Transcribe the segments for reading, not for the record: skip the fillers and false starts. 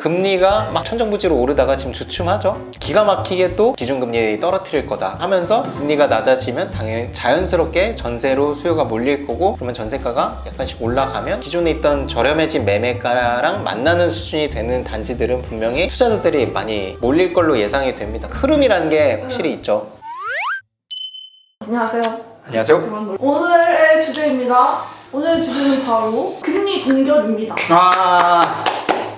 금리가 막 천정부지로 오르다가 지금 주춤하죠. 기가 막히게 또 기준금리 떨어뜨릴 거다 하면서 금리가 낮아지면 당연히 자연스럽게 전세로 수요가 몰릴 거고, 그러면 전세가가 약간씩 올라가면 기존에 있던 저렴해진 매매가랑 만나는 수준이 되는 단지들은 분명히 투자자들이 많이 몰릴 걸로 예상이 됩니다. 흐름이라는 게 확실히 있죠. 안녕하세요. 안녕하세요. 오늘의 주제입니다. 오늘의 주제는 바로 금리 동결입니다.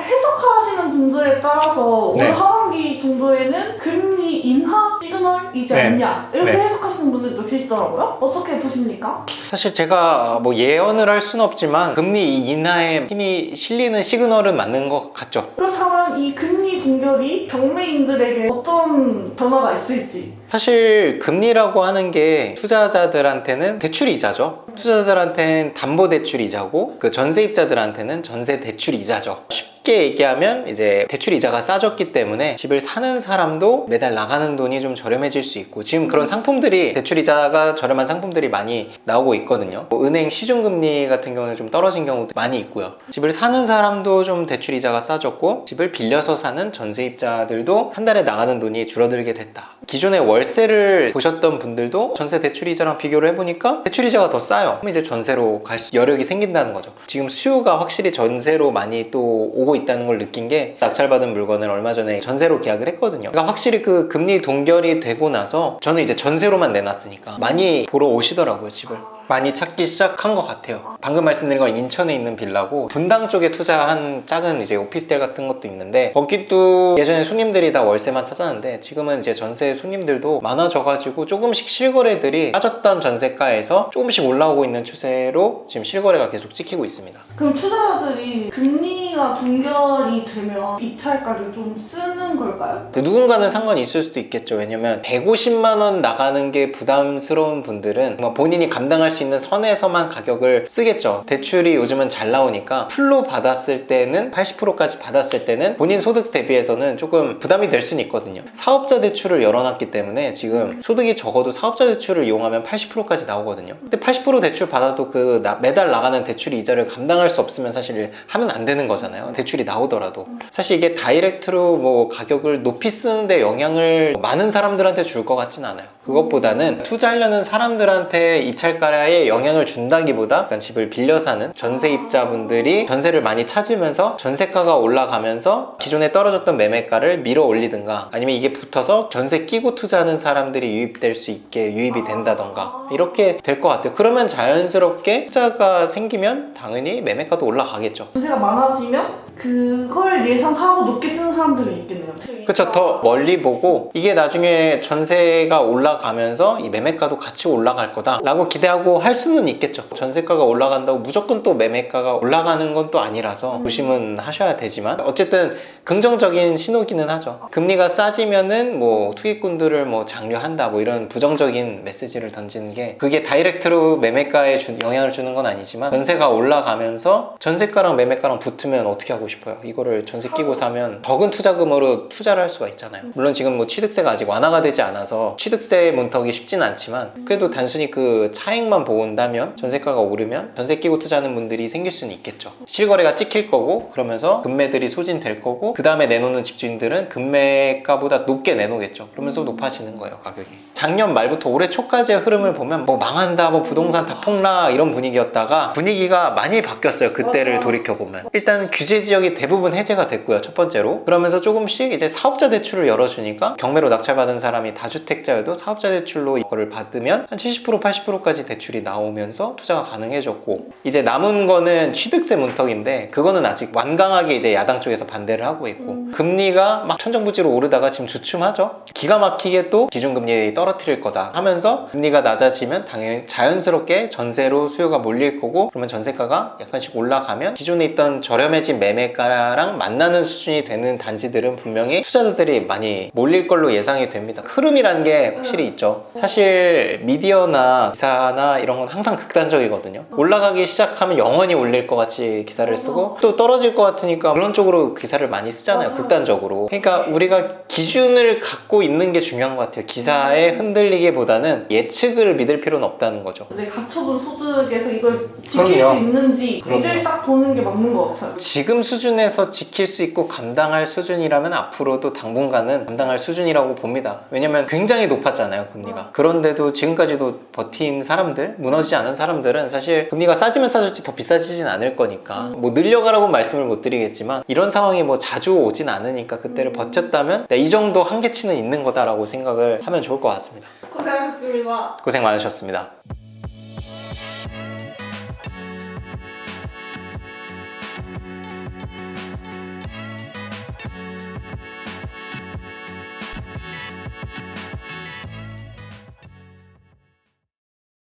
해석하시는 분들에 따라서 올 하반기 정도에는 금리 인하 시그널이지 않냐 이렇게 해석하시는 분들도 계시더라고요. 어떻게 보십니까? 사실 제가 뭐 예언을 할 수는 없지만 금리 인하에 힘이 실리는 시그널은 맞는 것 같죠. 그렇다면 이 금리 동결이 경매인들에게 어떤 변화가 있을지. 사실 금리라고 하는 게 투자자들한테는 대출이자죠. 투자자들한테는 담보대출이자고, 그 전세입자들한테는 전세대출이자죠. 쉽게 얘기하면 이제 대출이자가 싸졌기 때문에 집을 사는 사람도 매달 나가는 돈이 좀 저렴해질 수 있고, 지금 그런 상품들이, 대출이자가 저렴한 상품들이 많이 나오고 있거든요. 뭐 은행 시중금리 같은 경우는 좀 떨어진 경우도 많이 있고요. 집을 사는 사람도 좀 대출이자가 싸졌고, 집을 빌려서 사는 전세입자들도 한 달에 나가는 돈이 줄어들게 됐다. 기존에 월세를 보셨던 분들도 전세 대출이자랑 비교를 해보니까 대출이자가 더 싸요. 그럼 이제 전세로 갈 여력이 생긴다는 거죠. 지금 수요가 확실히 전세로 많이 또 오고 있다는 걸 느낀 게, 낙찰받은 물건을 얼마 전에 전세로 계약을 했거든요. 그러니까 확실히 그 금리 동결이 되고 나서 저는 이제 전세로만 내놨으니까 많이 보러 오시더라고요, 집을. 많이 찾기 시작한 것 같아요. 방금 말씀드린 건 인천에 있는 빌라고, 분당 쪽에 투자한 작은 이제 오피스텔 같은 것도 있는데, 거기도 예전에 손님들이 다 월세만 찾았는데 지금은 이제 전세 손님들도 많아져가지고 조금씩 실거래들이 빠졌던 전세가에서 조금씩 올라오고 있는 추세로 지금 실거래가 계속 찍히고 있습니다. 그럼 투자자들이 금리가 동결이 되면 입찰가를 좀 쓰는 걸까요? 누군가는 상관이 있을 수도 있겠죠. 왜냐면 150만 원 나가는 게 부담스러운 분들은 본인이 감당할 수 있는 선에서만 가격을 쓰겠죠. 대출이 요즘은 잘 나오니까 풀로 받았을 때는 80%까지 받았을 때는 본인 소득 대비해서는 조금 부담이 될 수는 있거든요. 사업자 대출을 열어놨기 때문에 지금 소득이 적어도 사업자 대출을 이용하면 80%까지 나오거든요. 근데 80% 대출 받아도 그 매달 나가는 대출 이자를 감당할 수 없으면 사실 하면 안 되는 거잖아요. 대출이 나오더라도. 사실 이게 다이렉트로 뭐 가격을 높이 쓰는데 영향을 많은 사람들한테 줄 것 같진 않아요. 그것보다는 투자하려는 사람들한테 입찰가에 영향을 준다기보다 집을 빌려 사는 전세입자분들이 전세를 많이 찾으면서 전세가가 올라가면서 기존에 떨어졌던 매매가를 밀어 올리든가, 아니면 이게 붙어서 전세 끼고 투자하는 사람들이 유입될 수 있게 유입이 된다던가, 이렇게 될 것 같아요. 그러면 자연스럽게 투자가 생기면 당연히 매매가도 올라가겠죠. 전세가 많아지면 그걸 예상하고 높게 쓰는 사람들이 있겠네요. 그쵸. 더 멀리 보고 이게 나중에 전세가 올라가면서 이 매매가도 같이 올라갈 거다 라고 기대하고 할 수는 있겠죠. 전세가가 올라간다고 무조건 또 매매가가 올라가는 건 또 아니라서 조심은 하셔야 되지만, 어쨌든 긍정적인 신호기는 하죠. 금리가 싸지면은 뭐 투기꾼들을 뭐 장려한다, 뭐 이런 부정적인 메시지를 던지는 게, 그게 다이렉트로 매매가에 영향을 주는 건 아니지만, 전세가 올라가면서 전세가랑 매매가랑 붙으면 어떻게 하고 싶어요? 이거를 전세 끼고 사면 적은 투자금으로 투자를 할 수가 있잖아요. 물론 지금 뭐 취득세가 아직 완화가 되지 않아서 취득세 문턱이 쉽진 않지만, 그래도 단순히 그 차익만 본다면 전세가가 오르면 전세 끼고 투자하는 분들이 생길 수는 있겠죠. 실거래가 찍힐 거고, 그러면서 금매들이 소진될 거고, 그 다음에 내놓는 집주인들은 금매가보다 높게 내놓겠죠. 그러면서 높아지는 거예요, 가격이. 작년 말부터 올해 초까지의 흐름을 보면 뭐 망한다, 뭐 부동산 다 폭락, 이런 분위기였다가 분위기가 많이 바뀌었어요. 그때를 돌이켜보면 일단 규제 지역이 대부분 해제가 됐고요, 첫 번째로. 그러면서 조금씩 이제 사업자 대출을 열어주니까, 경매로 낙찰받은 사람이 다주택자여도 사업자 대출로 이거를 받으면 한 70% 80%까지 대출이 나오면서 투자가 가능해졌고, 이제 남은 거는 취득세 문턱인데, 그거는 아직 완강하게 이제 야당 쪽에서 반대를 하고 있고, 금리가 막 천정부지로 오르다가 지금 주춤하죠. 기가 막히게 또 기준금리 떨어뜨릴 거다 하면서 금리가 낮아지면 당연히 자연스럽게 전세로 수요가 몰릴 거고, 그러면 전세가가 약간씩 올라가면 기존에 있던 저렴해진 매매가랑 만나는 수준이 되는 단지들은 분명히 투자자들이 많이 몰릴 걸로 예상이 됩니다. 흐름이라는 게 확실히 있죠. 사실 미디어나 기사나 이런 건 항상 극단적이거든요. 올라가기 시작하면 영원히 올릴 것 같이 기사를 쓰고, 또 떨어질 것 같으니까 그런 쪽으로 기사를 많이 쓰잖아요, 극단적으로. 그러니까 우리가 기준을 갖고 있는 게 중요한 것 같아요. 기사에 흔들리기보다는 예측을 믿을 필요는 없다는 거죠. 내 갖춰본 소득에서 이걸 지킬 수 있는지 이를 딱 보는 게 맞는 것 같아요. 지금 수준에서 지킬 수 있고 감당할 수준이라면 앞으로도 당분간은 감당할 수준이라고 봅니다. 왜냐면 굉장히 높았잖아요, 금리가. 그런데도 지금까지도 버틴 사람들, 무너지지 않은 사람들은 사실 금리가 싸지면 싸졌지 더 비싸지진 않을 거니까 뭐 늘려가라고 말씀을 못 드리겠지만 이런 상황이 뭐 자주 오진 않으니까 그때를 버텼다면 이 정도 한계치는 있는 거다라고 생각을 하면 좋을 것 같습니다. 고생하셨습니다. 고생 많으셨습니다.